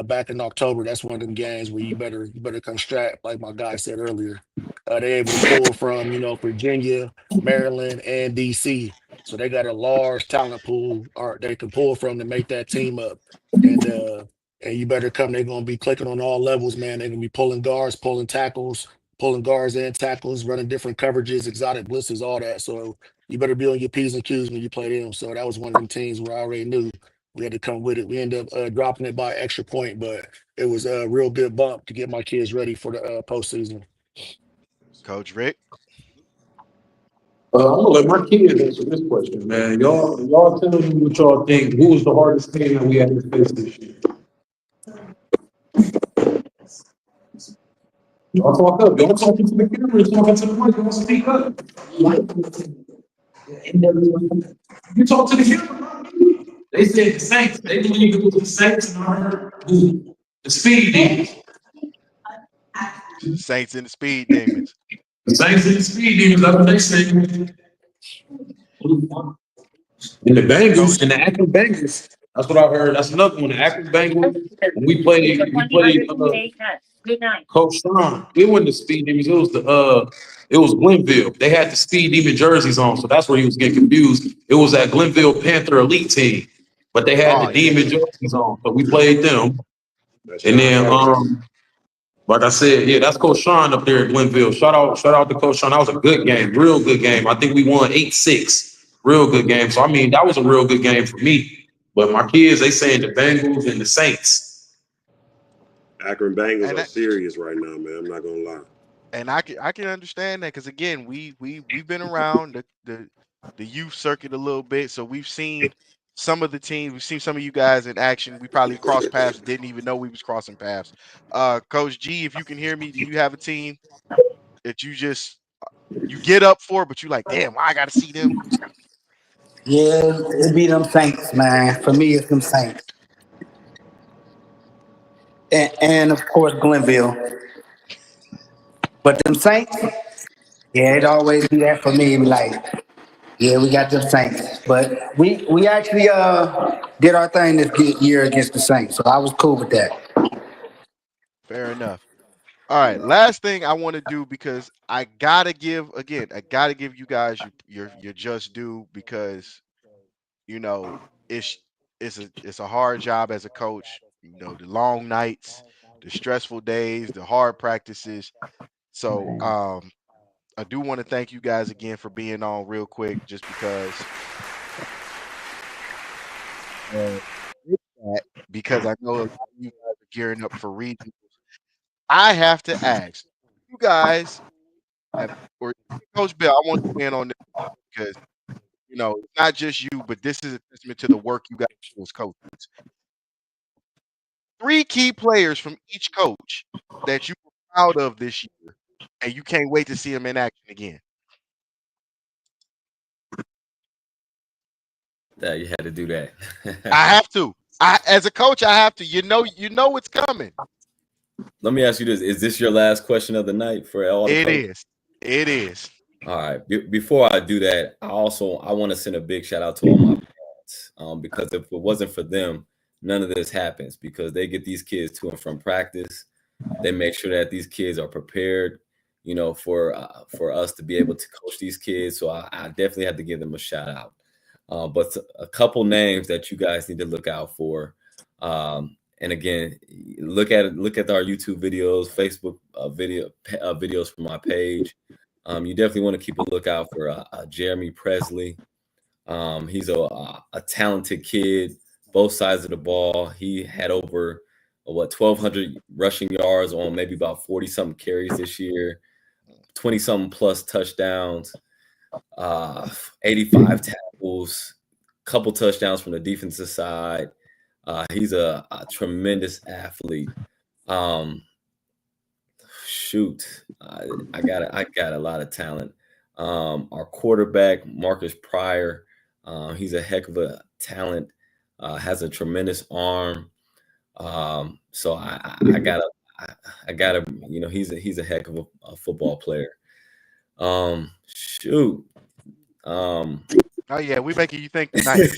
back in October, that's one of them games where you better come strapped, like my guy said earlier. They're able to pull from, Virginia, Maryland, and DC. So they got a large talent pool or they can pull from to make that team up. And and you better come. They're gonna be clicking on all levels, man. They're gonna be pulling guards, pulling tackles, pulling guards and tackles, running different coverages, exotic blitzes, all that. So you better be on your P's and Q's when you play them. So that was one of them teams where I already knew we had to come with it. We ended up dropping it by an extra point, but it was a real good bump to get my kids ready for the postseason. Coach Rick. I'm gonna let my kids answer this question, man. Y'all tell me what y'all think. Who was the hardest team that we had to face this year? Y'all talk up. Y'all talking to the camera, talking to the mic. Y'all speak up. You talk to the camera. Not me. They said the Saints. They believe it was the Saints, and I heard who? The Speed Demons. Saints and the Speed Demons. The Saints and the Speed Demons. That's what they said. And the Bengals and the Akron Bengals. That's what I heard. That's another one. The Akron Bengals. And we played Coach Sean. It wasn't the Speed Demons. It was Glenville. They had the Speed Demon jerseys on, so that's where he was getting confused. It was that Glenville Panther elite team, but they had Oh the yeah. Demon jerseys on, so we played them. That's And Sean then Harris. like I said, yeah, that's Coach Sean up there at Glenville. Shout out to Coach Sean. That was a good game, real good game. I think we won 8-6. Real good game. So I mean, that was a real good game for me. But my kids, they saying the Bengals and the Saints. Akron Bengals And are that, serious right now, man. I'm not gonna lie. and I can understand that because again, we've been around the youth circuit a little bit, so we've seen some of the teams. We've seen some of you guys in action. We probably crossed paths, didn't even know we was crossing paths. Coach G, if you can hear me, do you have a team that you get up for, but you like, damn, why I got to see them? Yeah, it be them Saints, man. For me, it's them Saints, and of course Glenville. But them Saints, yeah, it always be that for me. Be like, yeah, we got them Saints, but we actually did our thing this year against the Saints, so I was cool with that. Fair enough. All right, last thing I want to do because I gotta give you guys your just due because you know, it's it's a hard job as a coach. You know, the long nights, the stressful days, the hard practices. So Man. I do want to thank you guys again for being on real quick, just uh, because I know a lot of you guys are gearing up for regionals. I have to ask you guys, have, or Coach Bill, I want you in on this because you know it's not just you, but this is a testament to the work you guys do as coaches. 3 key players from each coach that you were proud of this year, and you can't wait to see them in action again. That you had to do that. I have to. As a coach, I have to. You know it's coming. Let me ask you this: is this your last question of the night for all the It coaches? is. It is. All right. Before I do that, I want to send a big shout out to all my parents, because if it wasn't for them, none of this happens. Because they get these kids to and from practice, they make sure that these kids are prepared, for us to be able to coach these kids. So I definitely have to give them a shout out. But a couple names that you guys need to look out for. And again, look at our YouTube videos, Facebook videos from my page. You definitely want to keep a lookout for Jeremy Presley. He's a talented kid, both sides of the ball. He had over 1,200 rushing yards on maybe about 40 something carries this year, 20 something plus touchdowns, 85 tackles, couple touchdowns from the defensive side. He's a tremendous athlete. I got a lot of talent. Our quarterback, Marcus Pryor, he's a heck of a talent. Has a tremendous arm. So I gotta, he's a heck of a football player. Shoot. Oh yeah, we making you think tonight.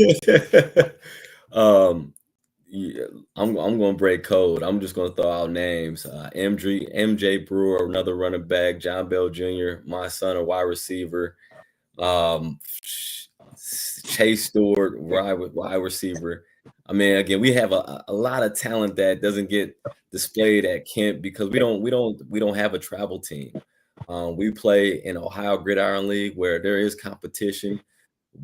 Yeah, I'm gonna break code. I'm just gonna throw out names. MJ Brewer, another running back. John Bell Jr., my son, a wide receiver. Chase Stewart, wide receiver. I mean, again, we have a lot of talent that doesn't get displayed at Kent because we don't have a travel team. We play in Ohio Gridiron League where there is competition.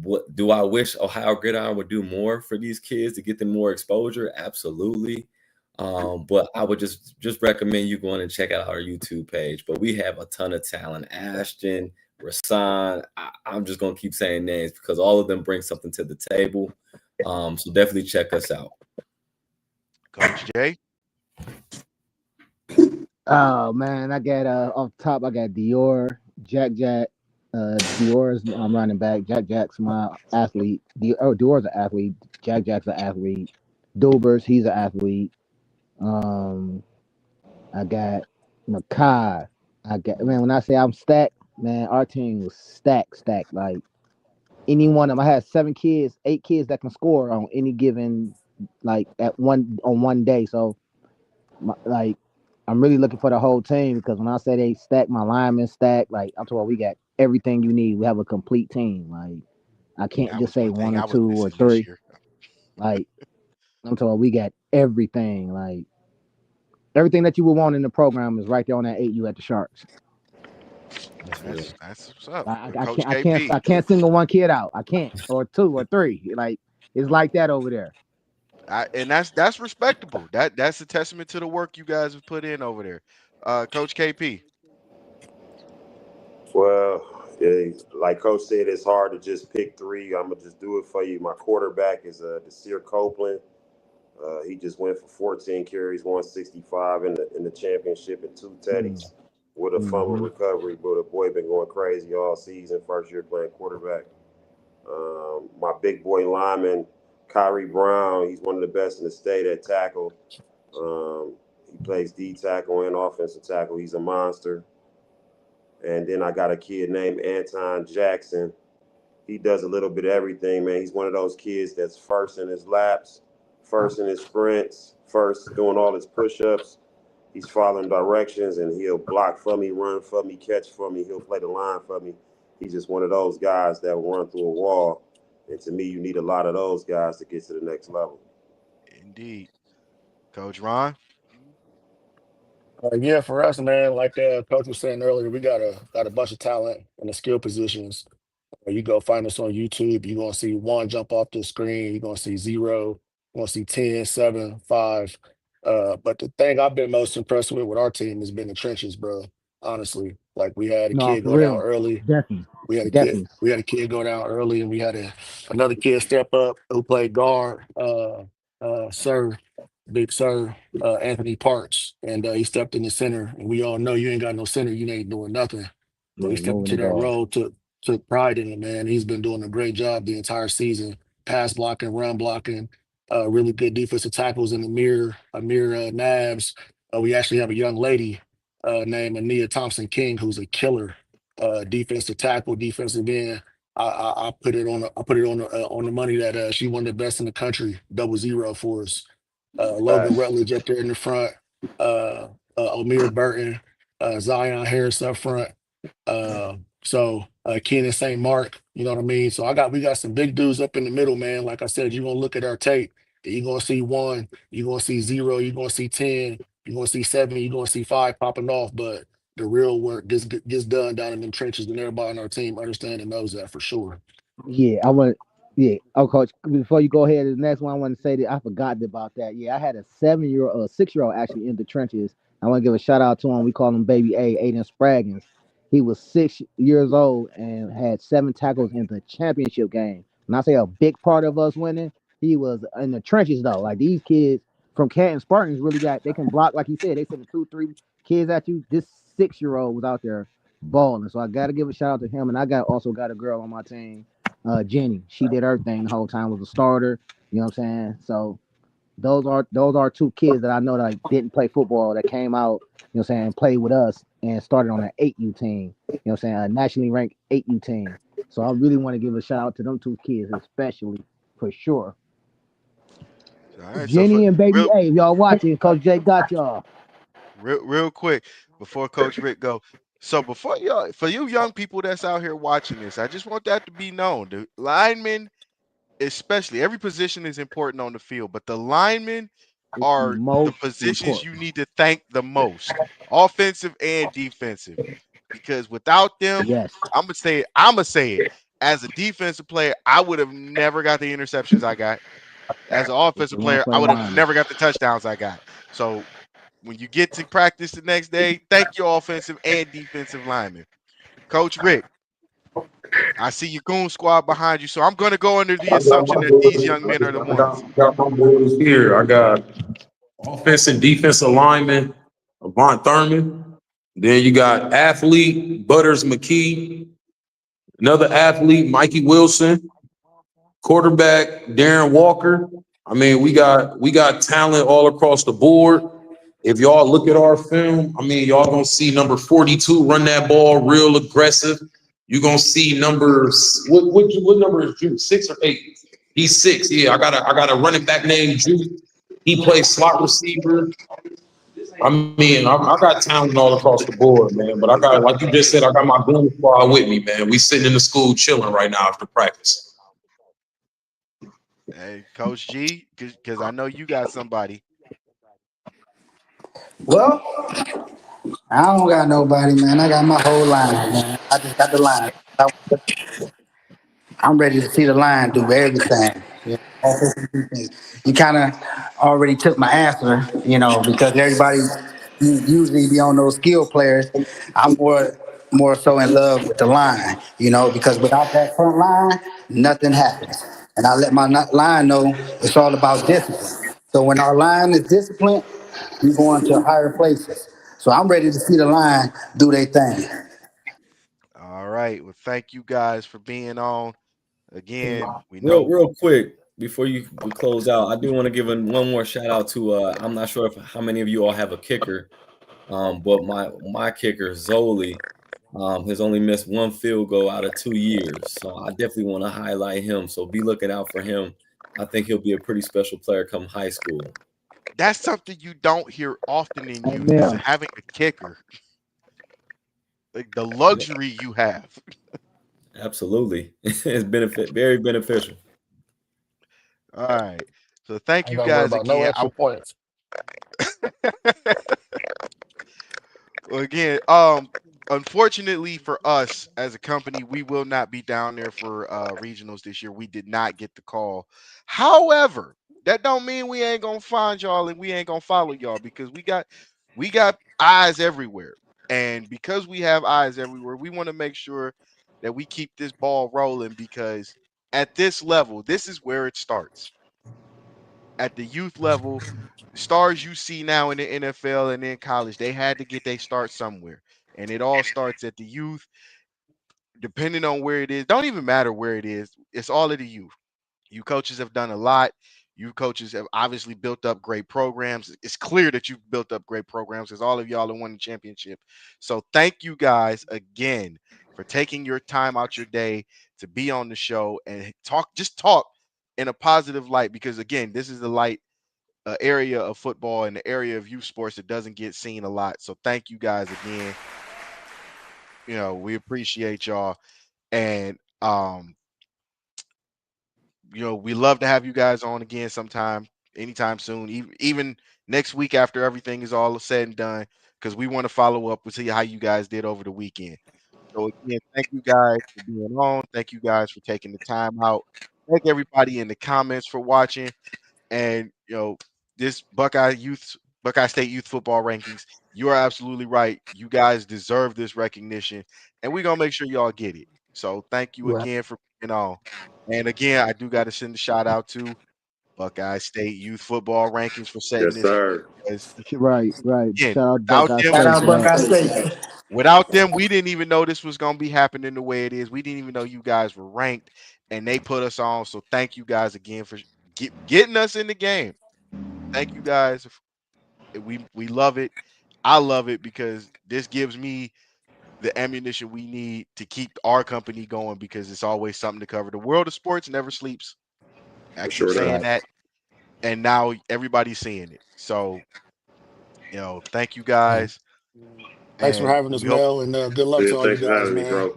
What do I wish Ohio Gridiron would do more for these kids to get them more exposure? Absolutely. But I would just recommend you going and check out our YouTube page. But we have a ton of talent. Ashton, Rasan, I'm just gonna keep saying names because all of them bring something to the table. So definitely check us out. Coach Jay. Oh man, I got off top. I got Dior, Jack. Dior's running back. Jack's my athlete. Dior's an athlete. Jack's an athlete. Dubers, he's an athlete. I got Makai. When I say I'm stacked, man, our team was stacked. Like any one of them. I had 8 kids that can score on any given, like on one day. So, I'm really looking for the whole team because when I say they stack, my linemen stack. Like I'm talking, we got everything you need. We have a complete team. Like I can't just say one or two or three. Like I'm talking, we got everything. Like everything that you would want in the program is right there on that 8U at the Sharks. That's what's up. I can't single one kid out. I can't, or 2 or 3. Like it's like that over there. And that's respectable. That's a testament to the work you guys have put in over there. Coach KP. Well, yeah, like Coach said, it's hard to just pick 3. I'm gonna just do it for you. My quarterback is Desir Copeland. He just went for 14 carries, 165 in the championship and 2 teddies with a fumble recovery. But the boy been going crazy all season. First year playing quarterback. My big boy lineman, Kyrie Brown. He's one of the best in the state at tackle. He plays D tackle and offensive tackle. He's a monster. And then I got a kid named Anton Jackson. He does a little bit of everything, man. He's one of those kids that's first in his laps, first in his sprints, first doing all his push-ups. He's following directions, and he'll block for me, run for me, catch for me. He'll play the line for me. He's just one of those guys that will run through a wall And to me, you need a lot of those guys to get to the next level. Indeed. Coach Ron? Yeah, for us, man, like Coach was saying earlier, we got a bunch of talent in the skill positions. You go find us on YouTube, you're gonna see one jump off the screen, you're gonna see zero, you're gonna see 10, 7, 5. But the thing I've been most impressed with our team has been the trenches, bro. Honestly. Like we had a No, kid for go down real. early. Definitely. We had a kid. Definitely. We had a kid go down early, and we had another kid step up who played guard. Sir, big Sir, Anthony Parks, and he stepped in the center. And we all know you ain't got no center, you ain't doing nothing. So he Yeah, stepped moving into the that ball. role, took pride in it, man. He's been doing a great job the entire season, pass blocking, run blocking, really good defensive tackles in the mirror, Amir Nabs. We actually have a young lady named Ania Thompson King who's a killer defensive tackle, defensive end. I put it on the money that she one of the best in the country, 00 for us. Logan Facts. Rutledge up there in the front, Omir Burton, Zion Harris up front. Kenan St. Mark, you know what I mean? So we got some big dudes up in the middle, man. Like I said, you're gonna look at our tape, and you're gonna see 1, you're gonna see 0, you're gonna see 10, you're gonna see 7, you're gonna see 5 popping off, but the real work gets done down in them trenches, and everybody on our team understands and knows that for sure. Yeah, I want. Yeah. Oh, coach. Before you go ahead to the next one, I want to say that I forgot about that. Yeah, I had a 7-year-old, 6-year-old actually in the trenches. I want to give a shout out to him. We call him Baby A, Aiden Spraggins. He was 6 years old and had 7 tackles in the championship game. When I say a big part of us winning, he was in the trenches though. Like these kids from Canton Spartans really got. They can block, like he said. They send 2, 3 kids at you. This 6-year-old was out there balling. So I got to give a shout out to him. And I also got a girl on my team, Jenny. She did her thing the whole time, was a starter. You know what I'm saying? So those are 2 kids that I know that like, didn't play football that came out, you know what I'm saying, played with us and started on an 8U team. You know what I'm saying? A nationally ranked 8U team. So I really want to give a shout out to them 2 kids, especially for sure. All right. So for Jenny and Baby real, A, if y'all watching, Coach Jay got y'all. real quick before Coach Rick go. So before y'all, for you young people that's out here watching this, I just want that to be known. The linemen, especially, every position is important on the field, but the linemen It's the are the most positions you important. need to thank the most, offensive and defensive, because without them, Yes. I'm gonna say it. As a defensive player, I would have never got the interceptions I got. As an It's offensive the one player, for I the would have linemen. never got the touchdowns I got. So when you get to practice the next day, thank your offensive and defensive linemen. Coach Rick, I see your goon squad behind you, so I'm going to go under the I got assumption my that these boys. young men are the I ones. got my boys here. I got offense and defensive lineman, Avant Thurman. Then you got athlete Butters McKee, another athlete Mikey Wilson, quarterback Darren Walker. I mean, we got talent all across the board. If y'all look at our film, I mean, y'all gonna see number 42 run that ball real aggressive. You're gonna see numbers. What number is Juice? 6 or 8? He's 6. Yeah, I got a running back named Juice. He plays slot receiver. I mean, I got talent all across the board, man. But I got, like you just said, I got my goon squad with me, man. We sitting in the school chilling right now after practice. Hey, Coach G, because I know you got somebody. Well, I don't got nobody, man. I got my whole line, man. I just got the line. I'm ready to see the line do everything. You know, offense and defense. You kind of already took my answer, because everybody usually be on those skill players. I'm more so in love with the line, because without that front line, nothing happens. And I let my line know it's all about discipline. So when our line is disciplined, we going to higher places. So I'm ready to see the line do their thing. All right. Well, thank you guys for being on. Again, we know. Real quick before we close out, I do want to give one more shout out to I'm not sure how many of you all have a kicker, but my kicker Zoli has only missed 1 field goal out of 2 years, so I definitely want to highlight him. So be looking out for him. I think he'll be a pretty special player come high school. That's something you don't hear often in youth, is Amen. having a kicker. Like the luxury you have. Absolutely. It's very beneficial. All right. So thank Ain't you got to worry guys about no again. extra points. Well, again, unfortunately for us as a company, we will not be down there for regionals this year. We did not get the call. However, that don't mean we ain't gonna find y'all and we ain't gonna follow y'all because we got eyes everywhere. And because we have eyes everywhere, we want to make sure that we keep this ball rolling because at this level, this is where it starts. At the youth level, stars you see now in the NFL and in college, they had to get their start somewhere. And it all starts at the youth, depending on where it is. Don't even matter where it is. It's all of the youth. You coaches have done a lot. You coaches have obviously built up great programs. It's clear that you've built up great programs because all of y'all have won the championship. So thank you guys again for taking your time out your day to be on the show and talk in a positive light because again, this is the light area of football and the area of youth sports that doesn't get seen a lot. So thank you guys again. We appreciate y'all. And we love to have you guys on again sometime, anytime soon, even next week after everything is all said and done, because we want to follow up and see how you guys did over the weekend. So again, thank you guys for being on. Thank you guys for taking the time out. Thank everybody in the comments for watching. And this Buckeye State youth football rankings, you are absolutely right. You guys deserve this recognition, and we're gonna make sure y'all get it. So thank you Right. again for being on. And again, I do got to send a shout out to Buckeye State youth football rankings for setting Yes, this sir. because Right, right. again, Shout out without Buckeye them, Shout State out for that. Buckeye State. without them, we didn't even know this was gonna be happening the way it is. We didn't even know you guys were ranked, and they put us on. So thank you guys again for getting us in the game. Thank you guys. We love it. I love it because this gives me the ammunition we need to keep our company going because it's always something to cover. The world of sports never sleeps. I For keep sure saying does. Right. that, and now everybody's seeing it. So, thank you guys, Thanks for and having us, we hope. Mel, and good luck Yeah, to all you thanks for guys, having me, man.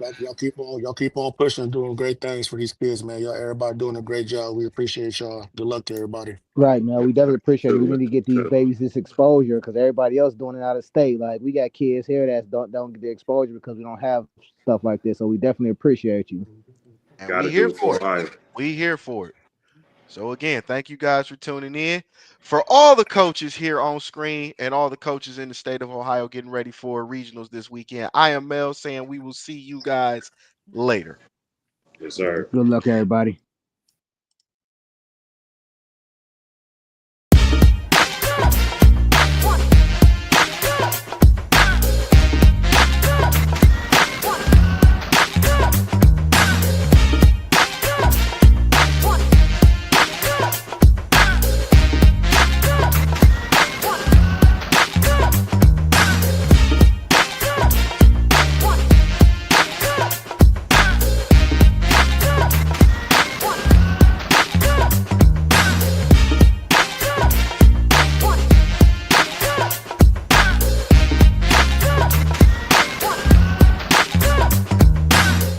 bro. Y'all keep on pushing, doing great things for these kids, man. Y'all, everybody doing a great job. We appreciate y'all. Good luck to everybody. Right, man. We definitely appreciate it. Too, We man. need to get these Too. babies this exposure because everybody else doing it out of state. Like we got kids here that don't get the exposure because we don't have stuff like this. So we definitely appreciate you. And Got we to here do it for for it. Ohio. We here for it. So again, thank you guys for tuning in. For all the coaches here on screen and all the coaches in the state of Ohio getting ready for regionals this weekend, I am Mel saying we will see you guys later. Yes, sir. Good luck, everybody.